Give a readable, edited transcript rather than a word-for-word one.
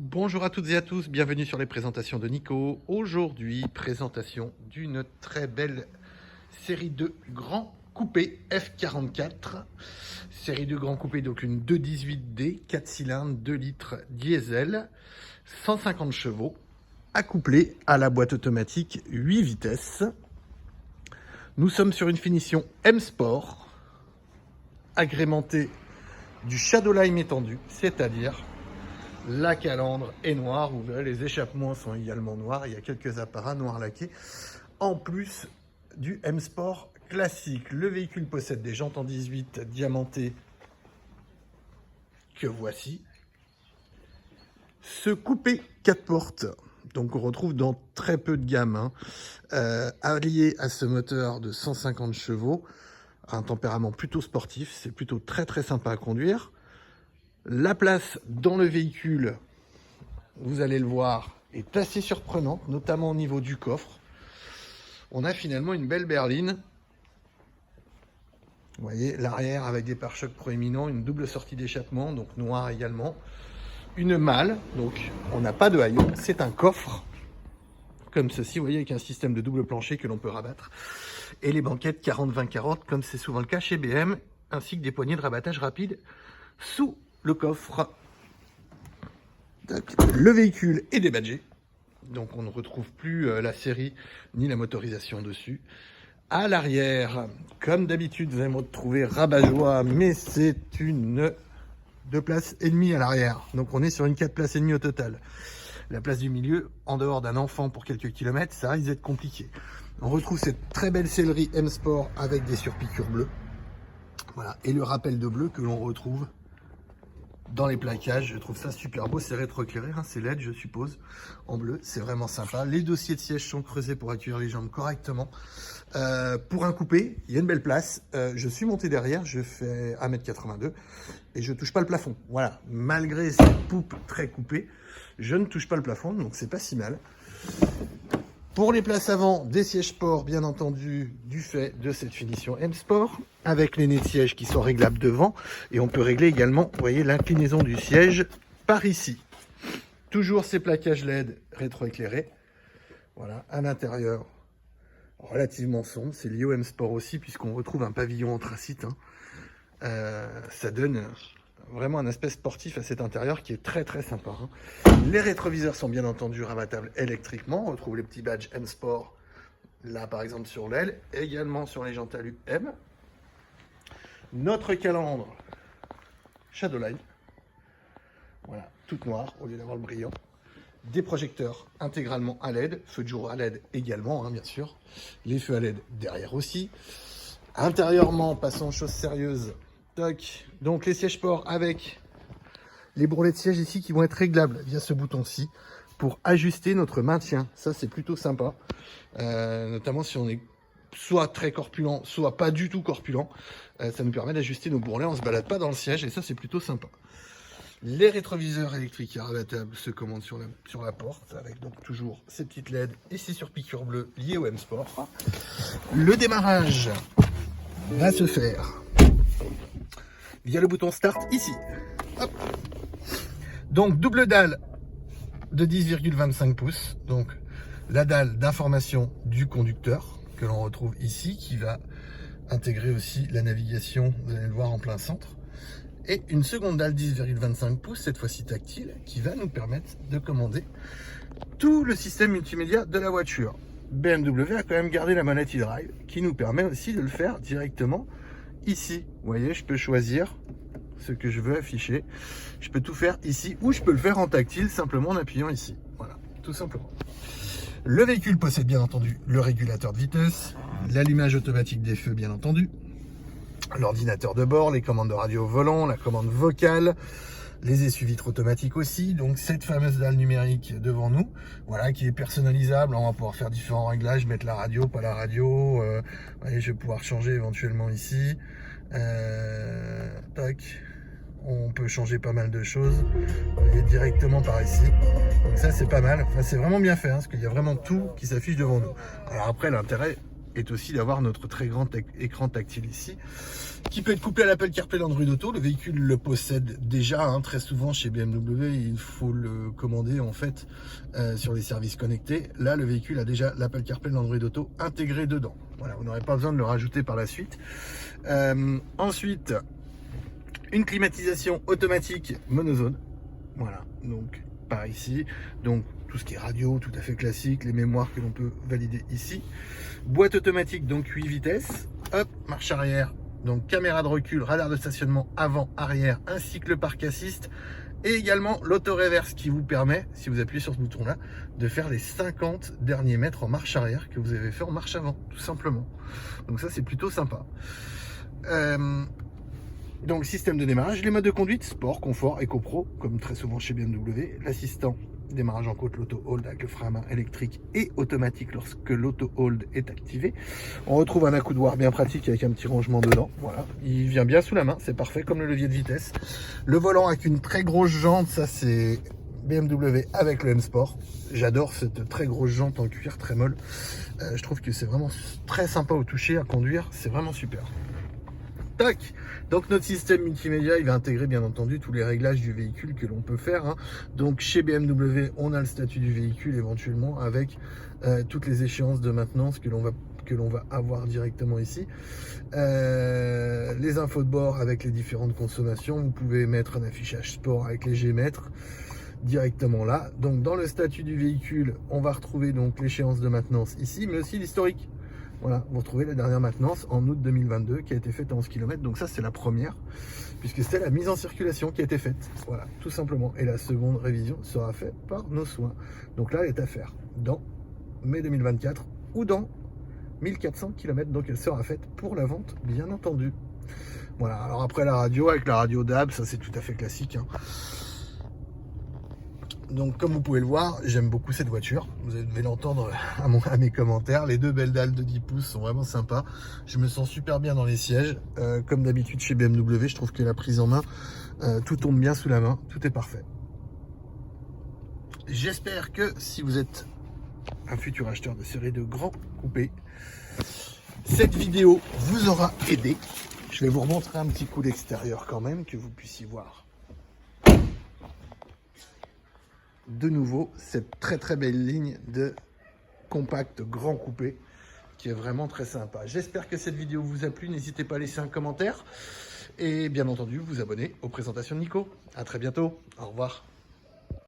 Bonjour à toutes et à tous, bienvenue sur les présentations de Nico. Aujourd'hui, présentation d'une très belle série de grands coupés F44. Série de grands coupés, donc une 218D, 4 cylindres, 2 litres diesel, 150 chevaux, accouplée à la boîte automatique 8 vitesses. Nous sommes sur une finition M-Sport, agrémentée du Shadowline étendu, c'est-à-dire la calandre est noire, vous verrez les échappements sont également noirs, il y a quelques apparats noirs laqués, en plus du M-Sport classique. Le véhicule possède des jantes en 18 diamantées que voici. Ce coupé 4 portes, donc on retrouve dans très peu de gamme, allié à ce moteur de 150 chevaux, un tempérament plutôt sportif, c'est plutôt très sympa à conduire. La place dans le véhicule, vous allez le voir, est assez surprenante, notamment au niveau du coffre. On a finalement une belle berline. Vous voyez, l'arrière avec des pare-chocs proéminents, une double sortie d'échappement, donc noir également. Une malle, donc on n'a pas de haillon, c'est un coffre, comme ceci, vous voyez, avec un système de double plancher que l'on peut rabattre. Et les banquettes 40-20-40, comme c'est souvent le cas chez BM, ainsi que des poignées de rabattage rapide sous le coffre. Le véhicule est débadgé, donc on ne retrouve plus la série ni la motorisation dessus. À l'arrière, comme d'habitude, vous allez me retrouver rabat-joie, mais c'est une 2 places et demie à l'arrière. Donc on est sur une 4 places et demie au total. La place du milieu, en dehors d'un enfant pour quelques kilomètres, ça risque d'être compliqué. On retrouve cette très belle sellerie M-Sport avec des surpiqûres bleues. Voilà, et le rappel de bleu que l'on retrouve dans les plaquages. Je trouve ça super beau, c'est rétroéclairé, c'est LED je suppose, en bleu, c'est vraiment sympa. Les dossiers de siège sont creusés pour accueillir les jambes correctement. Pour un coupé, il y a une belle place. Je suis monté derrière, je fais 1m82 et je touche pas le plafond. Voilà, malgré cette poupe très coupée, je ne touche pas le plafond, donc c'est pas si mal. Pour les places avant, des sièges sport, bien entendu, du fait de cette finition M-Sport, avec les nez de siège qui sont réglables devant, et on peut régler également, vous voyez, l'inclinaison du siège par ici. Toujours ces plaquages LED rétroéclairés. Voilà, à l'intérieur, relativement sombre, c'est lié au M-Sport aussi, puisqu'on retrouve un pavillon anthracite. Ça donne vraiment un aspect sportif à cet intérieur qui est très sympa. Les rétroviseurs sont bien entendu rabattables électriquement. On retrouve les petits badges M-Sport là par exemple sur l'aile, également sur les jantes alu M. Notre calandre Shadowline, voilà, toute noire au lieu d'avoir le brillant. Des projecteurs intégralement à LED, feux de jour à LED également, bien sûr. Les feux à LED derrière aussi. Intérieurement, passons aux choses sérieuses. Toc. Donc les sièges sport avec les bourrelets de siège ici qui vont être réglables via ce bouton-ci pour ajuster notre maintien. Ça c'est plutôt sympa, notamment si on est soit très corpulent, soit pas du tout corpulent. Ça nous permet d'ajuster nos bourrelets, on se balade pas dans le siège et ça c'est plutôt sympa. Les rétroviseurs électriques rabattables se commandent sur la porte avec donc toujours ces petites LED et ces surpiqûres bleues liées au M-Sport. Le démarrage va se faire via le bouton start ici. Hop. Donc double dalle de 10,25 pouces, donc la dalle d'information du conducteur que l'on retrouve ici, qui va intégrer aussi la navigation, vous allez le voir en plein centre, et une seconde dalle 10,25 pouces, cette fois-ci tactile, qui va nous permettre de commander tout le système multimédia de la voiture. BMW a quand même gardé la manette e-drive, qui nous permet aussi de le faire directement ici. Vous voyez, je peux choisir ce que je veux afficher. Je peux tout faire ici ou je peux le faire en tactile simplement en appuyant ici. Voilà, tout simplement. Le véhicule possède bien entendu le régulateur de vitesse, l'allumage automatique des feux bien entendu, l'ordinateur de bord, les commandes de radio au volant, la commande vocale, les essuie-vitres automatiques aussi, donc cette fameuse dalle numérique devant nous, voilà, qui est personnalisable. On va pouvoir faire différents réglages, mettre la radio, pas la radio, voyez, je vais pouvoir changer éventuellement ici, tac. On peut changer pas mal de choses, vous voyez, directement par ici, donc ça c'est pas mal, enfin, c'est vraiment bien fait, parce qu'il y a vraiment tout qui s'affiche devant nous. Alors après l'intérêt, est aussi d'avoir notre très grand écran tactile ici, qui peut être couplé à l'Apple CarPlay Android Auto. Le véhicule le possède déjà, hein, très souvent chez BMW, il faut le commander en fait sur les services connectés. Là, le véhicule a déjà l'Apple CarPlay Android Auto intégré dedans. Voilà, vous n'aurez pas besoin de le rajouter par la suite. Ensuite, une climatisation automatique monozone. Voilà, donc par ici. Donc tout ce qui est radio, tout à fait classique, les mémoires que l'on peut valider ici. Boîte automatique, donc 8 vitesses. Hop, marche arrière. Donc caméra de recul, radar de stationnement avant, arrière, ainsi que le parc assist. Et également l'auto-reverse qui vous permet, si vous appuyez sur ce bouton-là, de faire les 50 derniers mètres en marche arrière que vous avez fait en marche avant, tout simplement. Donc ça, c'est plutôt sympa. Donc système de démarrage, les modes de conduite, sport, confort, Eco Pro, comme très souvent chez BMW, l'assistant démarrage en côte, l'auto-hold avec le frein à main électrique et automatique lorsque l'auto-hold est activé. On retrouve un accoudoir bien pratique avec un petit rangement dedans. Voilà, il vient bien sous la main, c'est parfait comme le levier de vitesse. Le volant avec une très grosse jante, ça c'est BMW avec le M Sport. J'adore cette très grosse jante en cuir très molle. Je trouve que c'est vraiment très sympa au toucher à conduire, c'est vraiment super. Tac. Donc notre système multimédia, il va intégrer bien entendu tous les réglages du véhicule que l'on peut faire, hein. Donc chez BMW, on a le statut du véhicule éventuellement avec toutes les échéances de maintenance que l'on va avoir directement ici. Les infos de bord avec les différentes consommations. Vous pouvez mettre un affichage sport avec les G-mètres directement là. Donc dans le statut du véhicule, on va retrouver donc l'échéance de maintenance ici, mais aussi l'historique. Voilà, vous retrouvez la dernière maintenance en août 2022 qui a été faite à 11 km. Donc ça, c'est la première, puisque c'était la mise en circulation qui a été faite. Voilà, tout simplement. Et la seconde révision sera faite par nos soins. Donc là, elle est à faire dans mai 2024 ou dans 1400 km. Donc elle sera faite pour la vente, bien entendu. Voilà, alors après la radio, avec la radio DAB, ça c'est tout à fait classique, hein. Donc comme vous pouvez le voir, j'aime beaucoup cette voiture. Vous devez l'entendre à mes commentaires. Les deux belles dalles de 10 pouces sont vraiment sympas. Je me sens super bien dans les sièges. Comme d'habitude chez BMW, je trouve que la prise en main, tout tombe bien sous la main. Tout est parfait. J'espère que si vous êtes un futur acheteur de série de grands coupés, cette vidéo vous aura aidé. Je vais vous remontrer un petit coup d'extérieur quand même, que vous puissiez voir de nouveau cette très belle ligne de compact grand coupé qui est vraiment très sympa. J'espère que cette vidéo vous a plu. N'hésitez pas à laisser un commentaire et bien entendu vous abonner aux présentations de Nico. À très bientôt. Au revoir.